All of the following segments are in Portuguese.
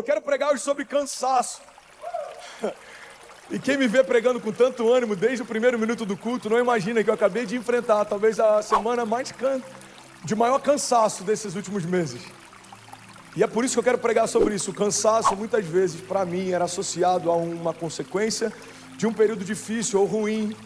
Eu quero pregar hoje sobre cansaço. E quem me vê pregando com tanto ânimo desde o primeiro minuto do culto, não imagina que eu acabei de enfrentar talvez a semana de maior cansaço desses últimos meses. E é por isso que eu quero pregar sobre isso. O cansaço, muitas vezes, para mim, era associado a uma consequência de um período difícil ou ruim.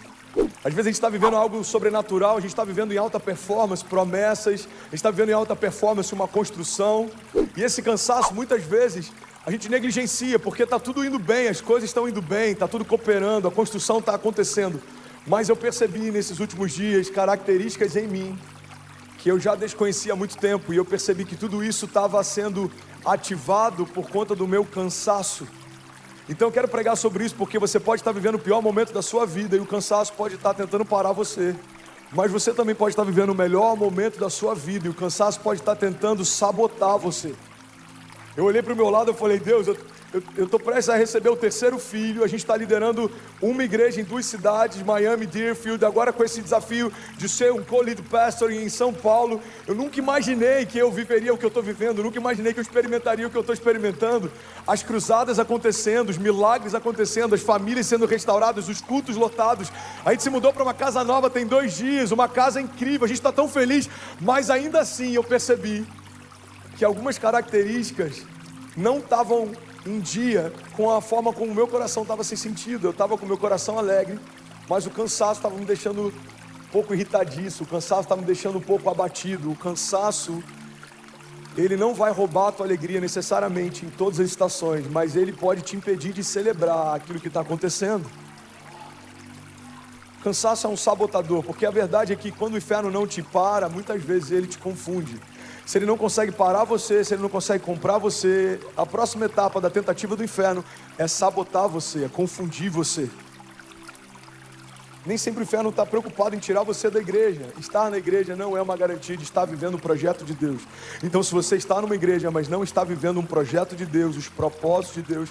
Às vezes a gente está vivendo algo sobrenatural, a gente está vivendo em alta performance, promessas, a gente está vivendo em alta performance uma construção. E esse cansaço, muitas vezes, a gente negligencia, porque está tudo indo bem, as coisas estão indo bem, está tudo cooperando, a construção está acontecendo. Mas eu percebi nesses últimos dias características em mim que eu já desconhecia há muito tempo, e eu percebi que tudo isso estava sendo ativado por conta do meu cansaço. Então eu quero pregar sobre isso, porque você pode estar vivendo o pior momento da sua vida, e o cansaço pode estar tentando parar você. Mas você também pode estar vivendo o melhor momento da sua vida, e o cansaço pode estar tentando sabotar você. Eu olhei para o meu lado e falei, Deus, eu estou prestes a receber o terceiro filho, a gente está liderando uma igreja em 2 cidades, Miami, Deerfield, agora com esse desafio de ser um co-lead pastor em São Paulo. Eu nunca imaginei que eu viveria o que eu estou vivendo, eu nunca imaginei que eu experimentaria o que eu estou experimentando. As cruzadas acontecendo, os milagres acontecendo, as famílias sendo restauradas, os cultos lotados. A gente se mudou para uma casa nova tem 2 dias, uma casa incrível, a gente está tão feliz, mas ainda assim eu percebi que algumas características não estavam em dia com a forma como o meu coração estava se sentindo. Eu estava com o meu coração alegre, mas o cansaço estava me deixando um pouco irritadiço, o cansaço estava me deixando um pouco abatido. O cansaço, ele não vai roubar a tua alegria necessariamente em todas as estações, mas ele pode te impedir de celebrar aquilo que está acontecendo. O cansaço é um sabotador, porque a verdade é que quando o inferno não te para, muitas vezes ele te confunde. Se ele não consegue parar você, se ele não consegue comprar você, a próxima etapa da tentativa do inferno é sabotar você, é confundir você. Nem sempre o inferno está preocupado em tirar você da igreja. Estar na igreja não é uma garantia de estar vivendo o projeto de Deus. Então, se você está numa igreja, mas não está vivendo um projeto de Deus, os propósitos de Deus,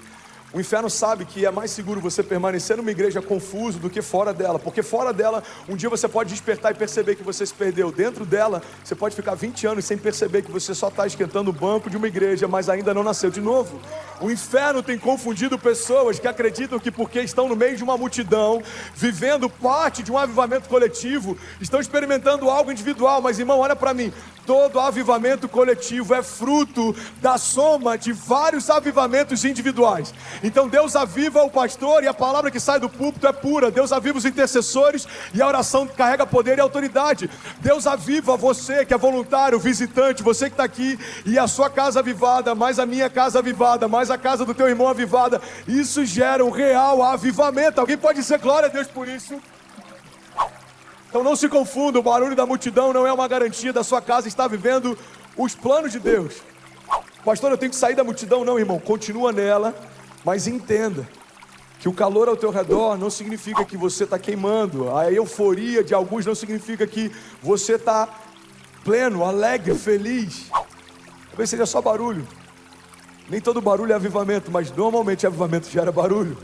o inferno sabe que é mais seguro você permanecer numa igreja confuso do que fora dela, porque fora dela, um dia você pode despertar e perceber que você se perdeu. Dentro dela, você pode ficar 20 anos sem perceber que você só está esquentando o banco de uma igreja, mas ainda não nasceu de novo. O inferno tem confundido pessoas que acreditam que porque estão no meio de uma multidão, vivendo parte de um avivamento coletivo, estão experimentando algo individual. Mas irmão, olha para mim, todo avivamento coletivo é fruto da soma de vários avivamentos individuais. Então Deus aviva o pastor e a palavra que sai do púlpito é pura. Deus aviva os intercessores e a oração carrega poder e autoridade. Deus aviva você que é voluntário, visitante, você que está aqui e a sua casa avivada, mais a minha casa avivada, mais a casa do teu irmão avivada. Isso gera um real avivamento. Alguém pode dizer glória a Deus por isso? Então não se confunda, o barulho da multidão não é uma garantia da sua casa estar vivendo os planos de Deus. Pastor, eu tenho que sair da multidão? Não, irmão, continua nela, mas entenda que o calor ao teu redor não significa que você está queimando. A euforia de alguns não significa que você está pleno, alegre, feliz. Talvez seja só barulho. Nem todo barulho é avivamento, mas normalmente avivamento gera barulho.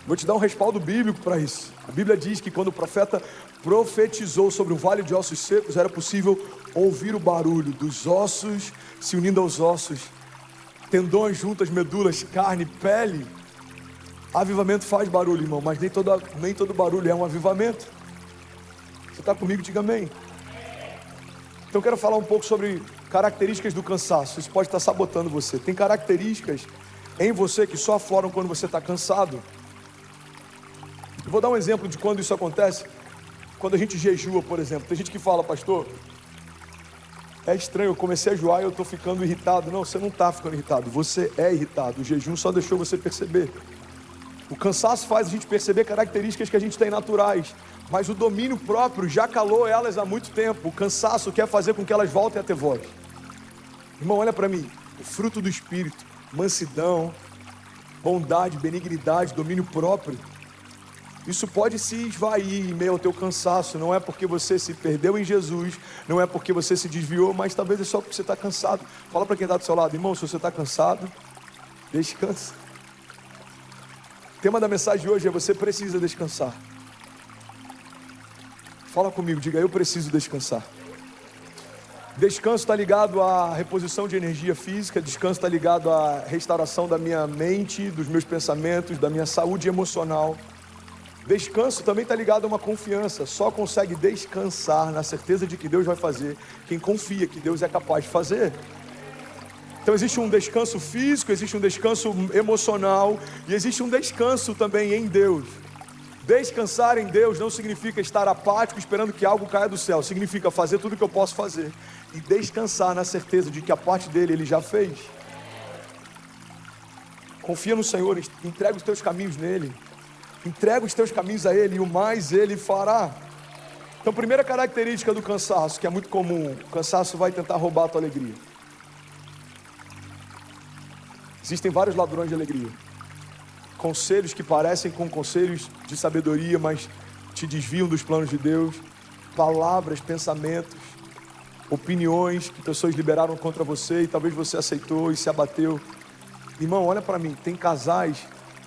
Vou te dar um respaldo bíblico para isso. A Bíblia diz que quando o profeta profetizou sobre o vale de ossos secos, era possível ouvir o barulho dos ossos se unindo aos ossos, tendões juntas, medulas, carne, pele. Avivamento faz barulho, irmão, mas nem todo barulho é um avivamento. Você está comigo? Diga amém. Então eu quero falar um pouco sobre características do cansaço. Isso pode estar sabotando você. Tem características em você que só afloram quando você está cansado. Eu vou dar um exemplo de quando isso acontece. Quando a gente jejua, por exemplo. Tem gente que fala, pastor, é estranho, eu comecei a jejuar e eu estou ficando irritado. Não, você não está ficando irritado, você é irritado. O jejum só deixou você perceber. O cansaço faz a gente perceber características que a gente tem naturais, mas o domínio próprio já calou elas há muito tempo. O cansaço quer fazer com que elas voltem a ter voz. Irmão, olha para mim. O fruto do Espírito, mansidão, bondade, benignidade, domínio próprio, isso pode se esvair em meio ao teu cansaço. Não é porque você se perdeu em Jesus, não é porque você se desviou, mas talvez é só porque você está cansado. Fala para quem está do seu lado, irmão, se você está cansado, descansa. O tema da mensagem de hoje é: você precisa descansar. Fala comigo, diga: eu preciso descansar. Descanso está ligado à reposição de energia física, descanso está ligado à restauração da minha mente, dos meus pensamentos, da minha saúde emocional. Descanso também está ligado a uma confiança. Só consegue descansar na certeza de que Deus vai fazer quem confia que Deus é capaz de fazer. Então existe um descanso físico, existe um descanso emocional e existe um descanso também em Deus. Descansar em Deus não significa estar apático esperando que algo caia do céu. Significa fazer tudo o que eu posso fazer e descansar na certeza de que a parte dele Ele já fez. Confia no Senhor, entrega os teus caminhos nele. Entrega os teus caminhos a Ele e o mais Ele fará. Então, primeira característica do cansaço, que é muito comum: o cansaço vai tentar roubar a tua alegria. Existem vários ladrões de alegria. Conselhos que parecem com conselhos de sabedoria, mas te desviam dos planos de Deus. Palavras, pensamentos, opiniões que pessoas liberaram contra você e talvez você aceitou e se abateu. Irmão, olha para mim, tem casais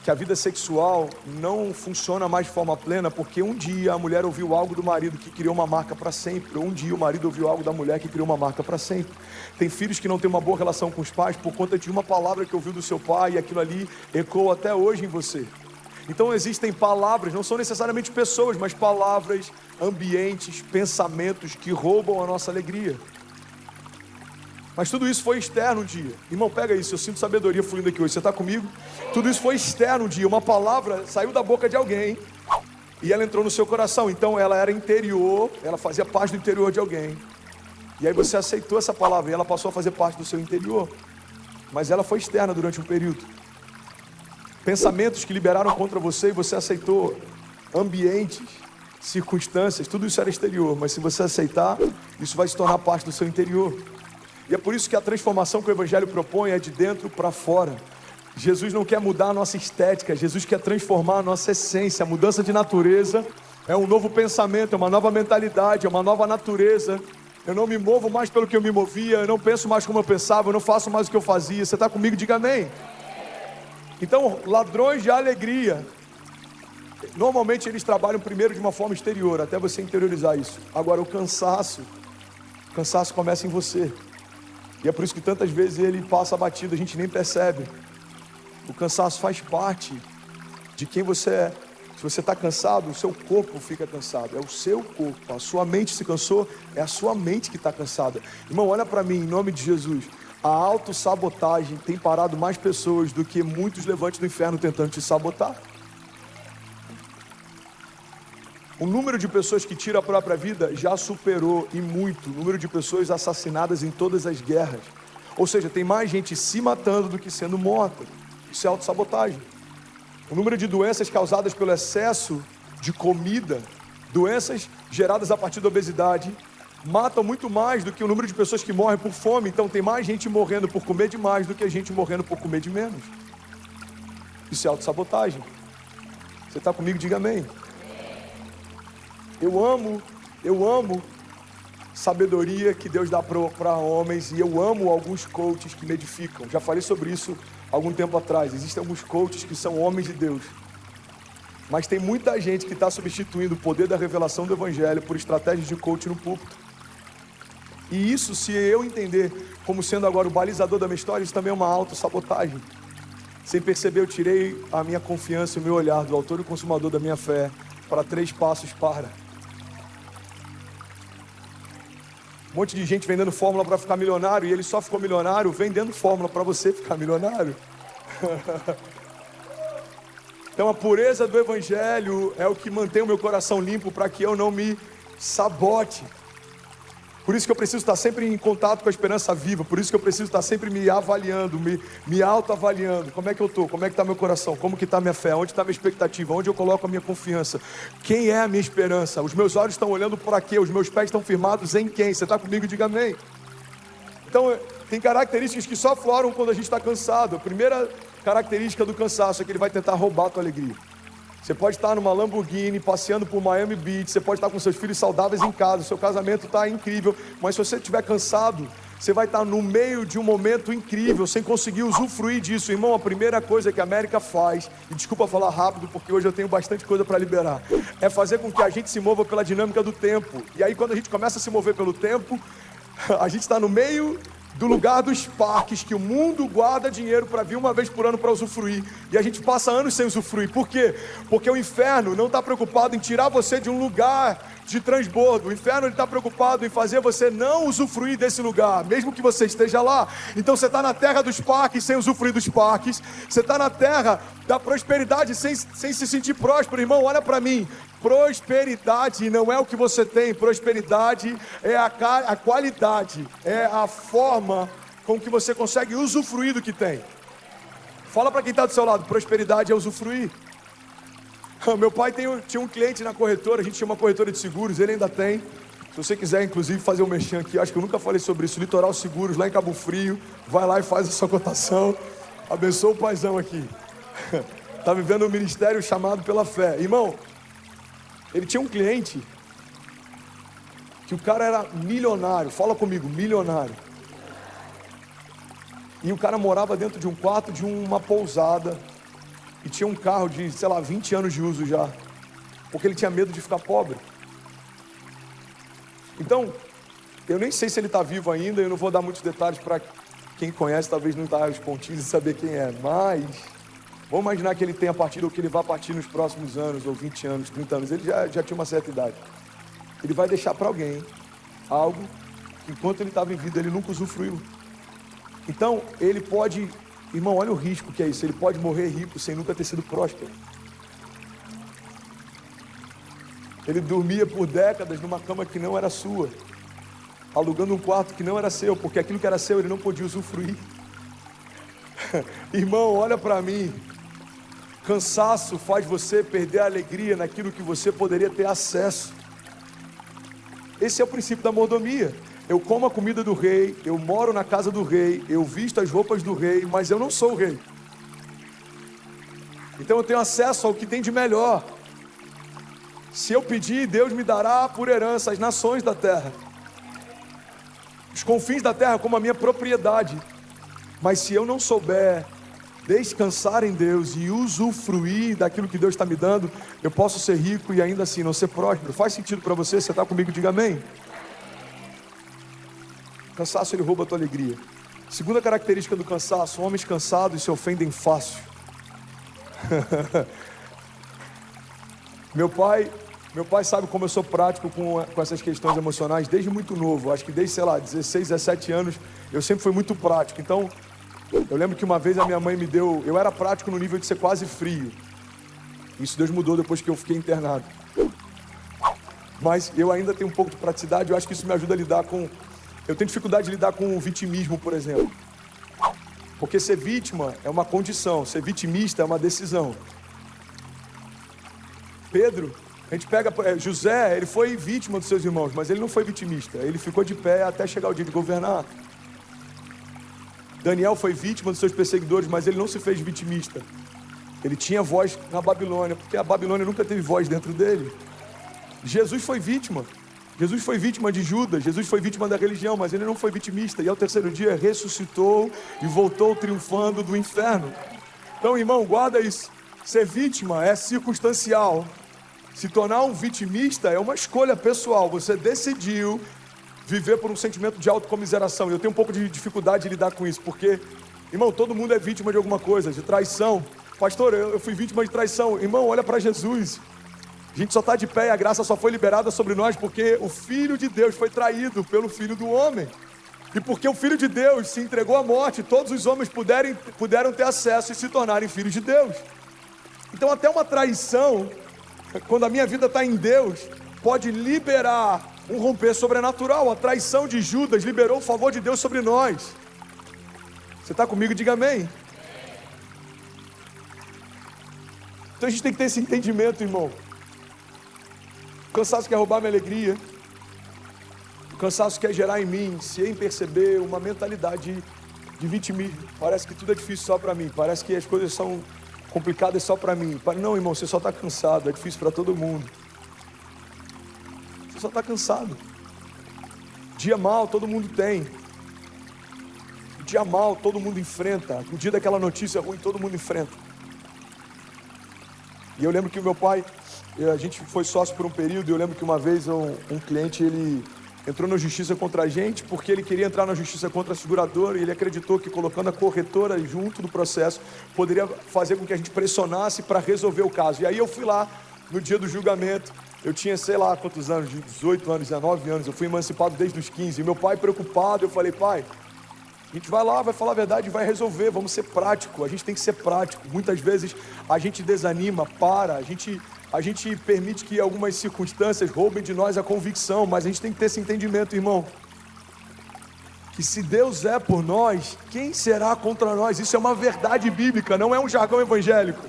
que a vida sexual não funciona mais de forma plena porque um dia a mulher ouviu algo do marido que criou uma marca para sempre, ou um dia o marido ouviu algo da mulher que criou uma marca para sempre. Tem filhos que não têm uma boa relação com os pais por conta de uma palavra que ouviu do seu pai e aquilo ali ecoa até hoje em você. Então existem palavras, não são necessariamente pessoas, mas palavras, ambientes, pensamentos que roubam a nossa alegria. Mas tudo isso foi externo um dia. Irmão, pega isso, eu sinto sabedoria fluindo aqui hoje, você está comigo? Tudo isso foi externo um dia, uma palavra saiu da boca de alguém e ela entrou no seu coração. Então ela era interior, ela fazia parte do interior de alguém. E aí você aceitou essa palavra e ela passou a fazer parte do seu interior. Mas ela foi externa durante um período. Pensamentos que liberaram contra você e você aceitou. Ambientes, circunstâncias, tudo isso era exterior. Mas se você aceitar, isso vai se tornar parte do seu interior. E é por isso que a transformação que o Evangelho propõe é de dentro para fora. Jesus não quer mudar a nossa estética, Jesus quer transformar a nossa essência. A mudança de natureza é um novo pensamento, é uma nova mentalidade, é uma nova natureza. Eu não me movo mais pelo que eu me movia, eu não penso mais como eu pensava, eu não faço mais o que eu fazia. Você está comigo? Diga amém. Então, ladrões de alegria, normalmente eles trabalham primeiro de uma forma exterior, até você interiorizar isso. Agora o cansaço começa em você. E é por isso que tantas vezes ele passa batido, a gente nem percebe. O cansaço faz parte de quem você é. Se você está cansado, o seu corpo fica cansado. É o seu corpo. A sua mente se cansou, é a sua mente que está cansada. Irmão, olha para mim, em nome de Jesus. A autossabotagem tem parado mais pessoas do que muitos levantes do inferno tentando te sabotar. O número de pessoas que tiram a própria vida já superou e muito o número de pessoas assassinadas em todas as guerras. Ou seja, tem mais gente se matando do que sendo morta. Isso é autossabotagem. O número de doenças causadas pelo excesso de comida, doenças geradas a partir da obesidade, matam muito mais do que o número de pessoas que morrem por fome. Então tem mais gente morrendo por comer demais do que gente morrendo por comer de menos. Isso é autossabotagem. Você está comigo? Diga amém. Eu amo sabedoria que Deus dá para homens e eu amo alguns coaches que me edificam. Já falei sobre isso algum tempo atrás. Existem alguns coaches que são homens de Deus. Mas tem muita gente que está substituindo o poder da revelação do Evangelho por estratégias de coach no púlpito. E isso, se eu entender como sendo agora o balizador da minha história, isso também é uma autossabotagem. Sem perceber, eu tirei a minha confiança e o meu olhar do autor e consumador da minha fé para 3 passos para. Um monte de gente vendendo fórmula para ficar milionário e ele só ficou milionário vendendo fórmula para você ficar milionário. Então a pureza do Evangelho é o que mantém o meu coração limpo para que eu não me sabote. Por isso que eu preciso estar sempre em contato com a esperança viva. Por isso que eu preciso estar sempre me avaliando, me autoavaliando. Como é que eu estou? Como é que está meu coração? Como que está a minha fé? Onde está a minha expectativa? Onde eu coloco a minha confiança? Quem é a minha esperança? Os meus olhos estão olhando para quê? Os meus pés estão firmados em quem? Você está comigo? Diga amém. Então, tem características que só afloram quando a gente está cansado. A primeira característica do cansaço é que ele vai tentar roubar a tua alegria. Você pode estar numa Lamborghini, passeando por Miami Beach, você pode estar com seus filhos saudáveis em casa, seu casamento está incrível, mas se você estiver cansado, você vai estar no meio de um momento incrível, sem conseguir usufruir disso. Irmão, a primeira coisa que a América faz, e desculpa falar rápido, porque hoje eu tenho bastante coisa para liberar, é fazer com que a gente se mova pela dinâmica do tempo. E aí quando a gente começa a se mover pelo tempo, A gente está no meio do lugar dos parques que o mundo guarda dinheiro para vir uma vez por ano para usufruir. E a gente passa anos sem usufruir. Por quê? Porque o inferno não está preocupado em tirar você de um lugar de transbordo. O inferno está preocupado em fazer você não usufruir desse lugar, mesmo que você esteja lá. Então você está na terra dos parques sem usufruir dos parques. Você está na terra da prosperidade sem se sentir próspero. Irmão, olha para mim. Prosperidade não é o que você tem. Prosperidade é a qualidade, é a forma com que você consegue usufruir do que tem. Fala para quem está do seu lado, prosperidade é usufruir. Meu pai tinha um cliente na corretora, a gente chama corretora de seguros, ele ainda tem. Se você quiser, inclusive, fazer um merchan aqui, acho que eu nunca falei sobre isso, Litoral Seguros, lá em Cabo Frio, vai lá e faz a sua cotação. Abençoa o paizão aqui. Está vivendo um ministério chamado pela fé. Irmão, ele tinha um cliente que o cara era milionário, fala comigo, milionário. E o cara morava dentro de um quarto de uma pousada e tinha um carro de, 20 anos de uso já, porque ele tinha medo de ficar pobre. Então, eu nem sei se ele está vivo ainda, eu não vou dar muitos detalhes para quem conhece, talvez não está os pontinhos e saber quem é, mas vamos imaginar que ele tenha partido ou que ele vá partir nos próximos anos, ou 20 anos, 30 anos, ele já tinha uma certa idade. Ele vai deixar para alguém algo que enquanto ele estava em vida ele nunca usufruiu. Então, ele pode, irmão, olha o risco que é isso, ele pode morrer rico sem nunca ter sido próspero. Ele dormia por décadas numa cama que não era sua, alugando um quarto que não era seu, porque aquilo que era seu ele não podia usufruir. Irmão, olha para mim, cansaço faz você perder a alegria naquilo que você poderia ter acesso. Esse é o princípio da mordomia. Eu como a comida do rei, eu moro na casa do rei, eu visto as roupas do rei, mas eu não sou o rei. Então eu tenho acesso ao que tem de melhor. Se eu pedir, Deus me dará por herança as nações da terra, os confins da terra como a minha propriedade. Mas se eu não souber descansar em Deus e usufruir daquilo que Deus está me dando, eu posso ser rico e ainda assim não ser próspero. Faz sentido para você? Você está comigo? Diga amém. Cansaço, ele rouba a tua alegria. Segunda característica do cansaço: homens cansados se ofendem fácil. Meu pai sabe como eu sou prático com essas questões emocionais desde muito novo. Acho que desde, 16, 17 anos, eu sempre fui muito prático. Então, eu lembro que uma vez a minha mãe me deu... Eu era prático no nível de ser quase frio. Isso Deus mudou depois que eu fiquei internado. Mas eu ainda tenho um pouco de praticidade, eu acho que isso me ajuda a lidar com... Eu tenho dificuldade de lidar com o vitimismo, por exemplo. Porque ser vítima é uma condição, ser vitimista é uma decisão. Pedro, a gente pega... José, ele foi vítima dos seus irmãos, mas ele não foi vitimista. Ele ficou de pé até chegar o dia de governar. Daniel foi vítima dos seus perseguidores, mas ele não se fez vitimista. Ele tinha voz na Babilônia, porque a Babilônia nunca teve voz dentro dele. Jesus foi vítima. Jesus foi vítima de Judas, Jesus foi vítima da religião, mas ele não foi vitimista. E ao terceiro dia ressuscitou e voltou triunfando do inferno. Então, irmão, guarda isso. Ser vítima é circunstancial. Se tornar um vitimista é uma escolha pessoal. Você decidiu viver por um sentimento de autocomiseração. E eu tenho um pouco de dificuldade de lidar com isso, porque, irmão, todo mundo é vítima de alguma coisa, de traição. Pastor, eu fui vítima de traição. Irmão, olha para Jesus. A gente só está de pé e a graça só foi liberada sobre nós porque o Filho de Deus foi traído pelo Filho do homem. E porque o Filho de Deus se entregou à morte, todos os homens puderam ter acesso e se tornarem filhos de Deus. Então até uma traição, quando a minha vida está em Deus, pode liberar um romper sobrenatural. A traição de Judas liberou o favor de Deus sobre nós. Você está comigo? Diga amém. Então a gente tem que ter esse entendimento, irmão. O cansaço quer roubar minha alegria. O cansaço quer gerar em mim, se em perceber, uma mentalidade de vitimismo. Parece que tudo é difícil só para mim. Parece que as coisas são complicadas só para mim. Não, irmão, você só está cansado. É difícil para todo mundo. Você só está cansado. Dia mal todo mundo tem. O dia mal todo mundo enfrenta. O dia daquela notícia ruim todo mundo enfrenta. E eu lembro que o meu pai... A gente foi sócio por um período e eu lembro que uma vez um cliente, ele entrou na justiça contra a gente porque ele queria entrar na justiça contra a seguradora e ele acreditou que colocando a corretora junto do processo poderia fazer com que a gente pressionasse para resolver o caso. E aí eu fui lá no dia do julgamento, eu tinha sei lá quantos anos, 18 anos, 19 anos, eu fui emancipado desde os 15. E meu pai preocupado, eu falei, pai, a gente vai lá, vai falar a verdade, vai resolver, vamos ser prático, a gente tem que ser prático. Muitas vezes a gente desanima, a gente permite que algumas circunstâncias roubem de nós a convicção, mas a gente tem que ter esse entendimento, irmão, que se Deus é por nós, quem será contra nós? Isso é uma verdade bíblica, não é um jargão evangélico.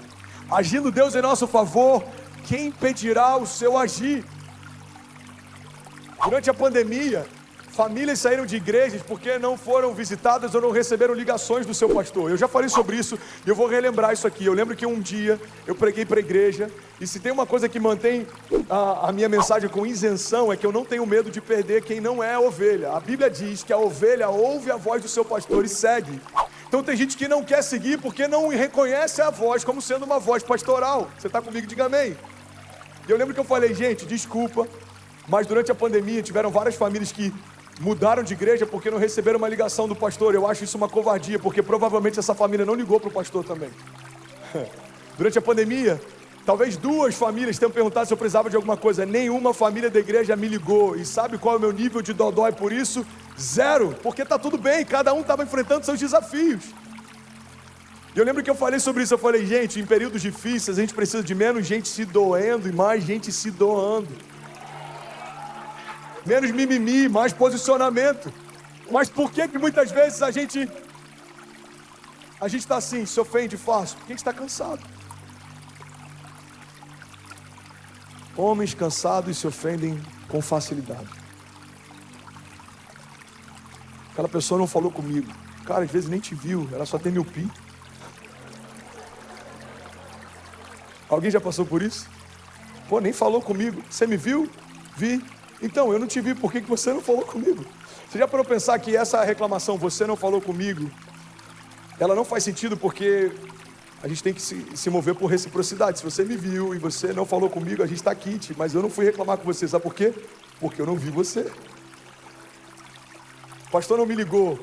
Agindo Deus em nosso favor, quem impedirá o seu agir? Durante a pandemia, famílias saíram de igrejas porque não foram visitadas ou não receberam ligações do seu pastor. Eu já falei sobre isso e eu vou relembrar isso aqui. Eu lembro que um dia eu preguei para a igreja e se tem uma coisa que mantém a minha mensagem com isenção é que eu não tenho medo de perder quem não é ovelha. A Bíblia diz que a ovelha ouve a voz do seu pastor e segue. Então tem gente que não quer seguir porque não reconhece a voz como sendo uma voz pastoral. Você está comigo? Diga amém. E eu lembro que eu falei, gente, desculpa, mas durante a pandemia tiveram várias famílias que mudaram de igreja porque não receberam uma ligação do pastor. Eu acho isso uma covardia, porque provavelmente essa família não ligou para o pastor também. Durante a pandemia, talvez 2 famílias tenham perguntado se eu precisava de alguma coisa. Nenhuma família da igreja me ligou. E sabe qual é o meu nível de dodói por isso? 0, porque está tudo bem, cada um estava enfrentando seus desafios. E eu lembro que eu falei sobre isso, eu falei, gente, em períodos difíceis a gente precisa de menos gente se doendo e mais gente se doando. Menos mimimi, mais posicionamento. Mas por que muitas vezes a gente está assim, se ofende fácil? Porque a gente está cansado. Homens cansados se ofendem com facilidade. Aquela pessoa não falou comigo. Cara, às vezes nem te viu, ela só tem miopia. Alguém já passou por isso? Pô, nem falou comigo. Você me viu? Vi. Então, eu não te vi, por que você não falou comigo? Você já parou para pensar que essa reclamação, você não falou comigo, ela não faz sentido porque a gente tem que se mover por reciprocidade. Se você me viu e você não falou comigo, a gente está quente, mas eu não fui reclamar com você, sabe por quê? Porque eu não vi você. O pastor não me ligou.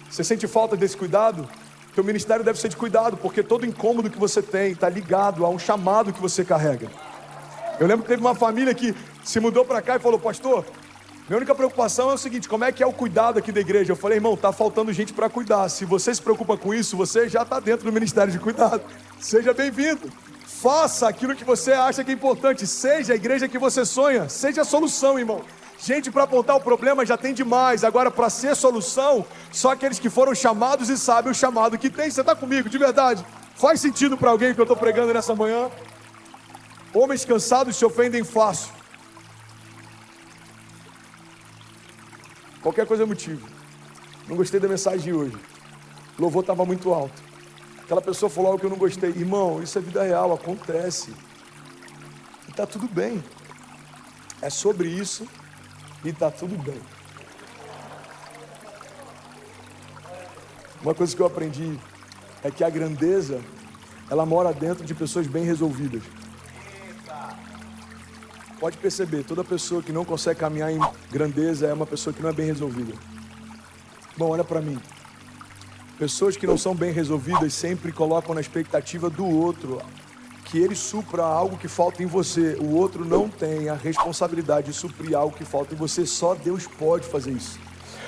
Você sente falta desse cuidado? Teu ministério deve ser de cuidado, porque todo incômodo que você tem está ligado a um chamado que você carrega. Eu lembro que teve uma família que se mudou para cá e falou, pastor, minha única preocupação é o seguinte, como é que é o cuidado aqui da igreja? Eu falei, irmão, tá faltando gente para cuidar. Se você se preocupa com isso, você já está dentro do ministério de cuidado. Seja bem-vindo. Faça aquilo que você acha que é importante. Seja a igreja que você sonha. Seja a solução, irmão. Gente, para apontar o problema já tem demais. Agora, para ser solução, só aqueles que foram chamados e sabem o chamado que tem. Você está comigo, de verdade? Faz sentido para alguém que eu estou pregando nessa manhã? Homens cansados se ofendem fácil. Qualquer coisa é motivo. Não gostei da mensagem de hoje. O louvor estava muito alto. Aquela pessoa falou algo que eu não gostei. Irmão, isso é vida real, acontece. E está tudo bem. É sobre isso e está tudo bem. Uma coisa que eu aprendi é que a grandeza, ela mora dentro de pessoas bem resolvidas. Pode perceber, toda pessoa que não consegue caminhar em grandeza é uma pessoa que não é bem resolvida. Bom, olha para mim. Pessoas que não são bem resolvidas sempre colocam na expectativa do outro que ele supra algo que falta em você. O outro não tem a responsabilidade de suprir algo que falta em você. Só Deus pode fazer isso.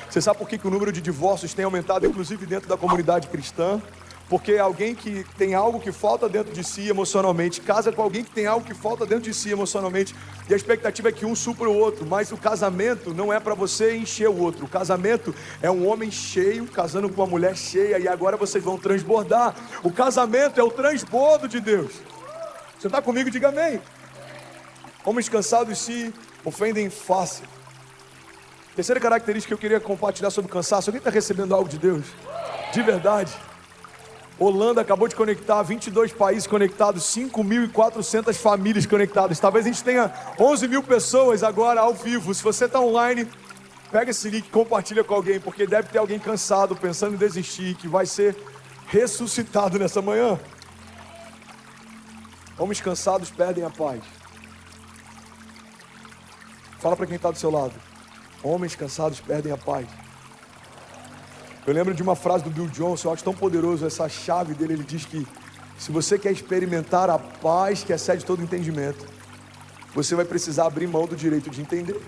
Você sabe por que o número de divórcios tem aumentado, inclusive dentro da comunidade cristã? Porque alguém que tem algo que falta dentro de si emocionalmente, casa com alguém que tem algo que falta dentro de si emocionalmente, e a expectativa é que um supra o outro, mas o casamento não é para você encher o outro. O casamento é um homem cheio casando com uma mulher cheia, e agora vocês vão transbordar. O casamento é o transbordo de Deus. Você está comigo? Diga amém. Homens cansados se ofendem fácil. Terceira característica que eu queria compartilhar sobre o cansaço. Alguém está recebendo algo de Deus? De verdade? Holanda acabou de conectar 22 países conectados, 5.400 famílias conectadas. Talvez a gente tenha 11 mil pessoas agora ao vivo. Se você está online, pega esse link e compartilha com alguém, porque deve ter alguém cansado, pensando em desistir, que vai ser ressuscitado nessa manhã. Homens cansados perdem a paz. Fala para quem está do seu lado. Homens cansados perdem a paz. Eu lembro de uma frase do Bill Johnson, eu acho tão poderoso essa chave dele. Ele diz que se você quer experimentar a paz que excede todo entendimento, você vai precisar abrir mão do direito de entender.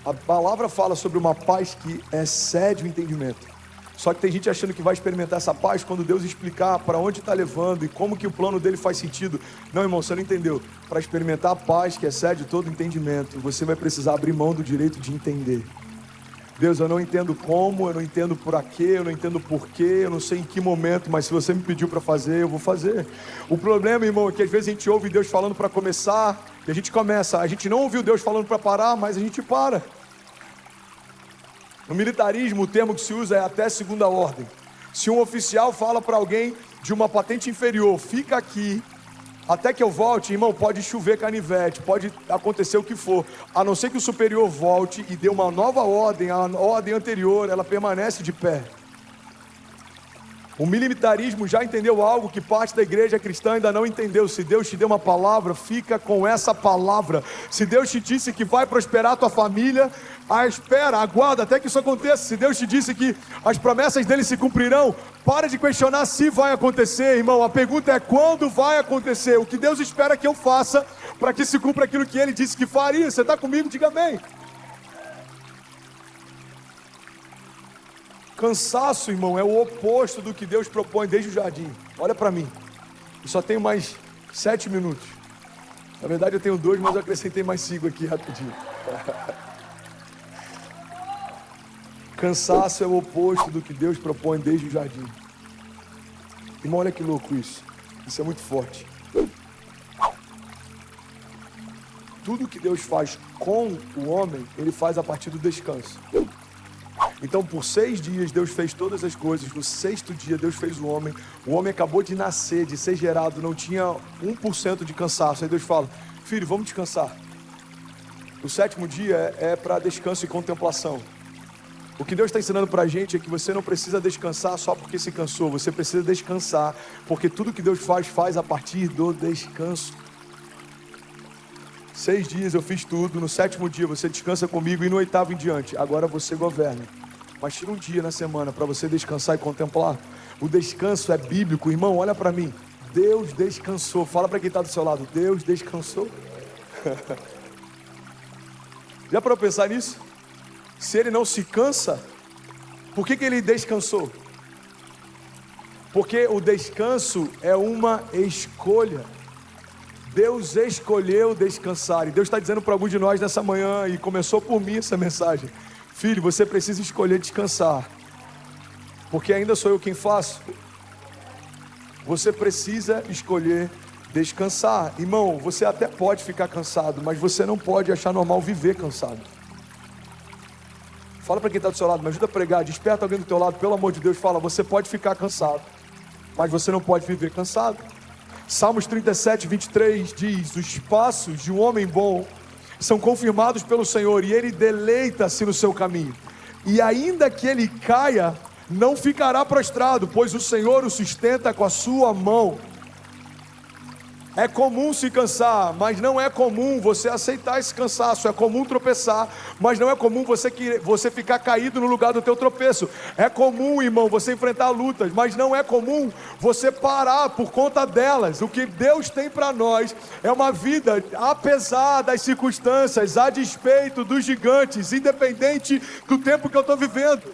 A palavra fala sobre uma paz que excede o entendimento. Só que tem gente achando que vai experimentar essa paz quando Deus explicar para onde está levando e como que o plano dele faz sentido. Não, irmão, você não entendeu. Para experimentar a paz que excede todo entendimento, você vai precisar abrir mão do direito de entender. Deus, eu não entendo como, eu não entendo por quê, eu não entendo porquê, eu não sei em que momento, mas se você me pediu para fazer, eu vou fazer. O problema, irmão, é que às vezes a gente ouve Deus falando para começar e a gente começa. A gente não ouviu Deus falando para parar, mas a gente para. No militarismo, o termo que se usa é até segunda ordem. Se um oficial fala para alguém de uma patente inferior, fica aqui, até que eu volte, irmão, pode chover canivete, pode acontecer o que for, a não ser que o superior volte e dê uma nova ordem, a ordem anterior, ela permanece de pé. O militarismo já entendeu algo que parte da igreja cristã ainda não entendeu. Se Deus te deu uma palavra, fica com essa palavra. Se Deus te disse que vai prosperar a tua família, espera, aguarda até que isso aconteça. Se Deus te disse que as promessas dele se cumprirão, para de questionar se vai acontecer, irmão. A pergunta é quando vai acontecer. O que Deus espera que eu faça para que se cumpra aquilo que ele disse que faria. Você está comigo? Diga amém. Cansaço, irmão, é o oposto do que Deus propõe desde o jardim. Olha para mim, eu só tenho mais 7 minutos. Na verdade eu tenho 2, mas eu acrescentei mais 5 aqui rapidinho. Cansaço é o oposto do que Deus propõe desde o jardim. Irmão, olha que louco isso. Isso é muito forte. Tudo que Deus faz com o homem, Ele faz a partir do descanso. Então, por 6 dias, Deus fez todas as coisas. No 6º dia, Deus fez o homem. O homem acabou de nascer, de ser gerado, não tinha 1% de cansaço. Aí Deus fala, filho, vamos descansar. O 7º dia é para descanso e contemplação. O que Deus está ensinando para a gente é que você não precisa descansar só porque se cansou. Você precisa descansar, porque tudo que Deus faz a partir do descanso. 6 dias eu fiz tudo. No 7º dia você descansa comigo e no 8º em diante. Agora você governa. Mas tira um dia na semana para você descansar e contemplar. O descanso é bíblico, irmão, olha para mim. Deus descansou. Fala para quem está do seu lado. Deus descansou. Já para pensar nisso? Se ele não se cansa, por que ele descansou? Porque o descanso é uma escolha. Deus escolheu descansar. E Deus está dizendo para alguns de nós nessa manhã, e começou por mim essa mensagem. Filho, você precisa escolher descansar. Porque ainda sou eu quem faço. Você precisa escolher descansar. Irmão, você até pode ficar cansado, mas você não pode achar normal viver cansado. Fala para quem está do seu lado, me ajuda a pregar. Desperta alguém do teu lado, pelo amor de Deus. Fala, você pode ficar cansado, mas você não pode viver cansado. Salmos 37, 23 diz, os passos de um homem bom são confirmados pelo Senhor, e ele deleita-se no seu caminho. E ainda que ele caia, não ficará prostrado, pois o Senhor o sustenta com a sua mão. É comum se cansar, mas não é comum você aceitar esse cansaço. É comum tropeçar, mas não é comum você ficar caído no lugar do teu tropeço. É comum, irmão, você enfrentar lutas, mas não é comum você parar por conta delas. O que Deus tem para nós é uma vida, apesar das circunstâncias, a despeito dos gigantes, independente do tempo que eu estou vivendo.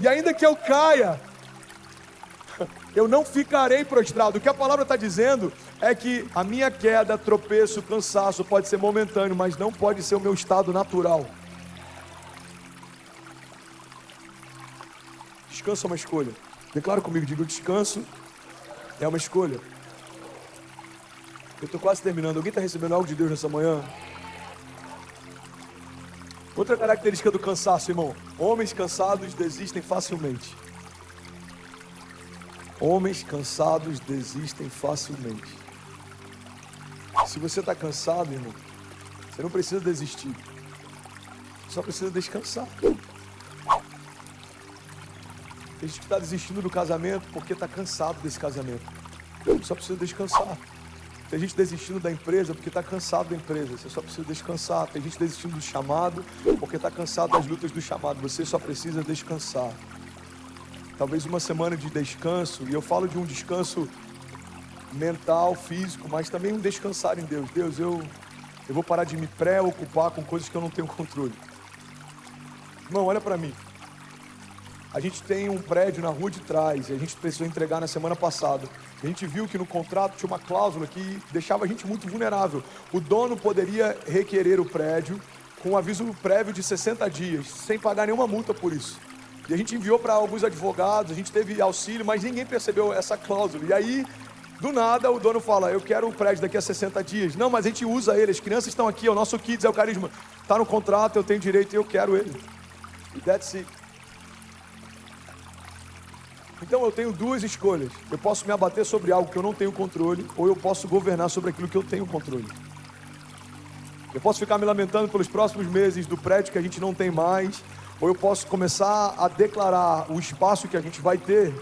E ainda que eu caia, eu não ficarei prostrado. O que a palavra está dizendo é que a minha queda, tropeço, cansaço pode ser momentâneo, mas não pode ser o meu estado natural. Descanso é uma escolha. Declara comigo, diga, o descanso é uma escolha. Eu estou quase terminando. Alguém está recebendo algo de Deus nessa manhã? Outra característica do cansaço, irmão. Homens cansados desistem facilmente. Homens cansados desistem facilmente. Se você está cansado, irmão, você não precisa desistir. Só precisa descansar. Tem gente que está desistindo do casamento porque está cansado desse casamento. Só precisa descansar. Tem gente desistindo da empresa porque está cansado da empresa. Você só precisa descansar. Tem gente desistindo do chamado porque está cansado das lutas do chamado. Você só precisa descansar. Talvez uma semana de descanso, e eu falo de um descanso mental, físico, mas também um descansar em Deus. Deus, eu vou parar de me preocupar com coisas que eu não tenho controle. Irmão, olha para mim. A gente tem um prédio na rua de trás, e a gente precisou entregar na semana passada. A gente viu que no contrato tinha uma cláusula que deixava a gente muito vulnerável. O dono poderia requerer o prédio com um aviso prévio de 60 dias, sem pagar nenhuma multa por isso. E a gente enviou para alguns advogados, a gente teve auxílio, mas ninguém percebeu essa cláusula. E aí, do nada, o dono fala, eu quero o prédio daqui a 60 dias. Não, mas a gente usa ele, as crianças estão aqui, é o nosso Kids, é o Carisma. Está no contrato, eu tenho direito e eu quero ele. E that's it. Então eu tenho duas escolhas. Eu posso me abater sobre algo que eu não tenho controle, ou eu posso governar sobre aquilo que eu tenho controle. Eu posso ficar me lamentando pelos próximos meses do prédio que a gente não tem mais, ou eu posso começar a declarar o espaço que a gente vai ter.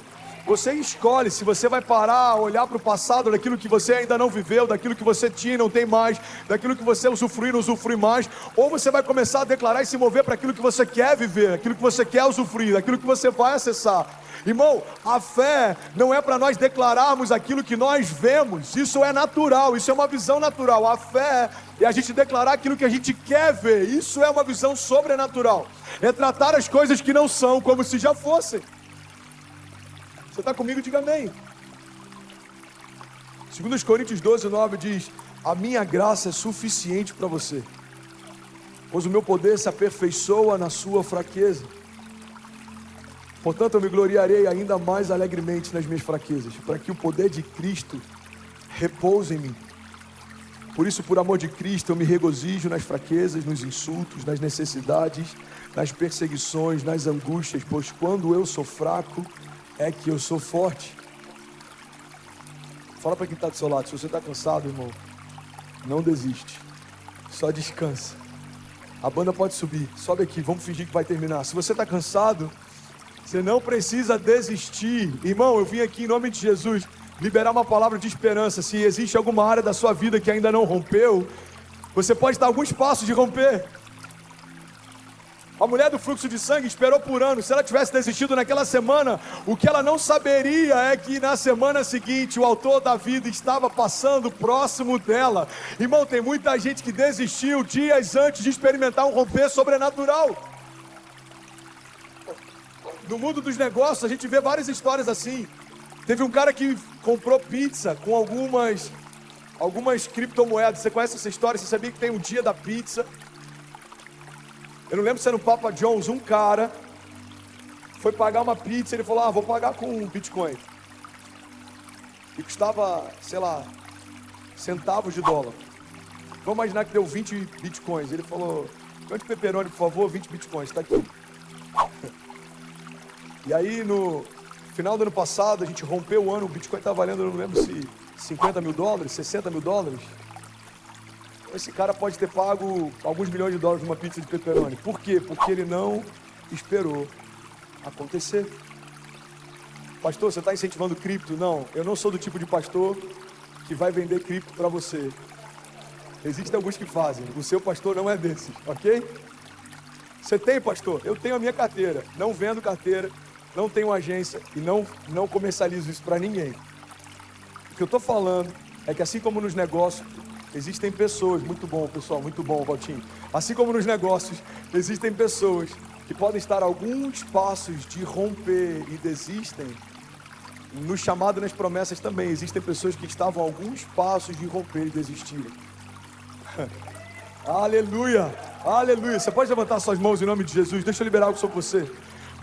Você escolhe se você vai parar, olhar para o passado, daquilo que você ainda não viveu, daquilo que você tinha e não tem mais, daquilo que você usufruir, não usufrui mais, ou você vai começar a declarar e se mover para aquilo que você quer viver, aquilo que você quer usufruir, daquilo que você vai acessar. Irmão, a fé não é para nós declararmos aquilo que nós vemos, isso é natural, isso é uma visão natural. A fé é a gente declarar aquilo que a gente quer ver, isso é uma visão sobrenatural. É tratar as coisas que não são como se já fossem. Você está comigo? Diga amém. 2 Coríntios 12:9 diz, a minha graça é suficiente para você, pois o meu poder se aperfeiçoa na sua fraqueza. Portanto, eu me gloriarei ainda mais alegremente nas minhas fraquezas, para que o poder de Cristo repouse em mim. Por isso, por amor de Cristo, eu me regozijo nas fraquezas, nos insultos, nas necessidades, nas perseguições, nas angústias, pois quando eu sou fraco, é que eu sou forte. Fala para quem está do seu lado, se você está cansado, irmão, não desiste, só descansa. A banda pode subir, sobe aqui, vamos fingir que vai terminar. Se você está cansado, você não precisa desistir. Irmão, eu vim aqui em nome de Jesus liberar uma palavra de esperança. Se existe alguma área da sua vida que ainda não rompeu, você pode estar a alguns passos de romper. A mulher do fluxo de sangue esperou por anos. Se ela tivesse desistido naquela semana, o que ela não saberia é que na semana seguinte o autor da vida estava passando próximo dela. Irmão, tem muita gente que desistiu dias antes de experimentar um romper sobrenatural. No mundo dos negócios a gente vê várias histórias assim. Teve um cara que comprou pizza com algumas criptomoedas. Você conhece essa história? Você sabia que tem um dia da pizza? Eu não lembro se era no Papa John's, um cara foi pagar uma pizza, ele falou, vou pagar com um Bitcoin. E custava, sei lá, centavos de dólar. Vamos imaginar que deu 20 Bitcoins. Ele falou, quanto pepperoni, por favor, 20 Bitcoins, está aqui. E aí, no final do ano passado, a gente rompeu o ano, o Bitcoin estava valendo, eu não lembro se 50 mil dólares, 60 mil dólares. Esse cara pode ter pago alguns milhões de dólares numa pizza de pepperoni. Por quê? Porque ele não esperou acontecer. Pastor, você está incentivando cripto? Não, eu não sou do tipo de pastor que vai vender cripto para você. Existem alguns que fazem, o seu pastor não é desses, ok? Você tem, pastor? Eu tenho a minha carteira, não vendo carteira, não tenho agência e não comercializo isso para ninguém. O que eu estou falando é que assim como nos negócios, existem pessoas, muito bom pessoal, muito bom Valtinho. Assim como nos negócios, existem pessoas que podem estar a alguns passos de romper e desistem. No chamado, nas promessas também, existem pessoas que estavam a alguns passos de romper e desistirem. Aleluia, aleluia. Você pode levantar suas mãos em nome de Jesus, deixa eu liberar algo sobre você.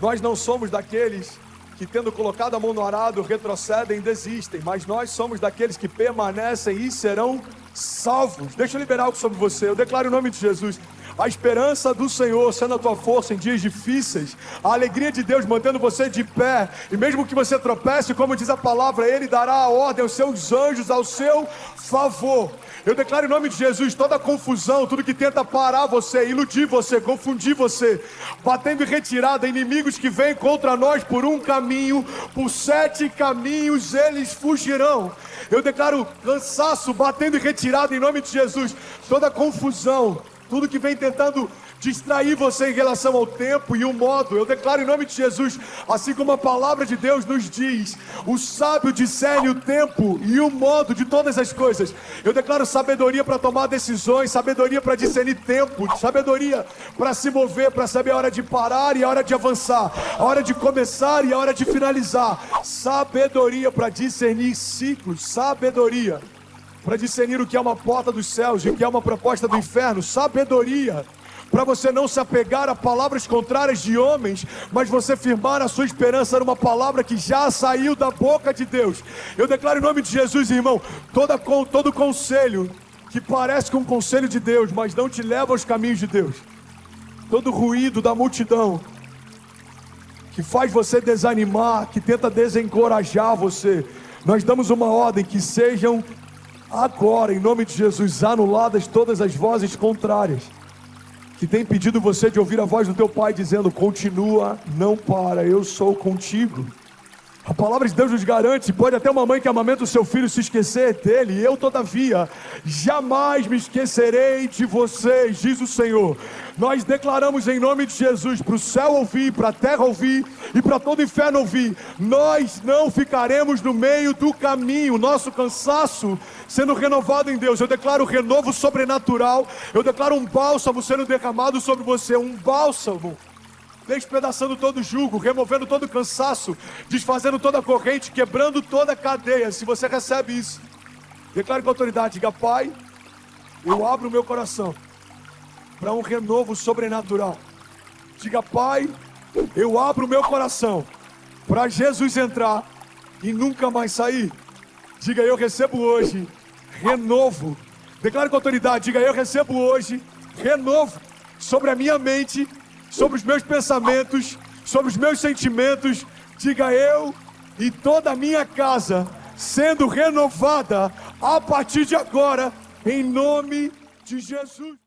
Nós não somos daqueles que, tendo colocado a mão no arado, retrocedem e desistem, mas nós somos daqueles que permanecem e serão salvos. Deixa eu liberar algo sobre você. Eu declaro em nome de Jesus. A esperança do Senhor sendo a tua força em dias difíceis, a alegria de Deus mantendo você de pé, e mesmo que você tropece, como diz a palavra, Ele dará a ordem aos seus anjos ao seu favor. Eu declaro em nome de Jesus toda confusão, tudo que tenta parar você, iludir você, confundir você, batendo em retirada, inimigos que vêm contra nós por um caminho, por 7 caminhos eles fugirão. Eu declaro cansaço batendo em retirada em nome de Jesus, toda confusão, tudo que vem tentando distrair você em relação ao tempo e o modo, eu declaro em nome de Jesus, assim como a palavra de Deus nos diz, o sábio discerne o tempo e o modo de todas as coisas. Eu declaro sabedoria para tomar decisões, sabedoria para discernir tempo, sabedoria para se mover, para saber a hora de parar e a hora de avançar, a hora de começar e a hora de finalizar, sabedoria para discernir ciclos, sabedoria para discernir o que é uma porta dos céus e o que é uma proposta do inferno, sabedoria para você não se apegar a palavras contrárias de homens, mas você firmar a sua esperança numa palavra que já saiu da boca de Deus. Eu declaro em nome de Jesus, irmão, todo conselho que parece com um conselho de Deus, mas não te leva aos caminhos de Deus, todo ruído da multidão que faz você desanimar, que tenta desencorajar você, nós damos uma ordem que sejam agora, em nome de Jesus, anuladas todas as vozes contrárias que tem impedido você de ouvir a voz do teu pai dizendo: continua, não para, eu sou contigo. A palavra de Deus nos garante, pode até uma mãe que amamenta o seu filho se esquecer dele, eu todavia jamais me esquecerei de vocês, diz o Senhor. Nós declaramos em nome de Jesus, para o céu ouvir, para a terra ouvir e para todo o inferno ouvir, nós não ficaremos no meio do caminho, nosso cansaço sendo renovado em Deus. Eu declaro renovo sobrenatural, eu declaro um bálsamo sendo derramado sobre você, um bálsamo despedaçando todo jugo, removendo todo cansaço, desfazendo toda corrente, quebrando toda cadeia. Se você recebe isso, declare com autoridade, diga: Pai, eu abro o meu coração para um renovo sobrenatural. Diga: Pai, eu abro o meu coração para Jesus entrar e nunca mais sair. Diga: eu recebo hoje renovo. Declare com autoridade, diga: eu recebo hoje renovo sobre a minha mente, sobre os meus pensamentos, sobre os meus sentimentos. Diga: eu e toda a minha casa sendo renovada a partir de agora, em nome de Jesus.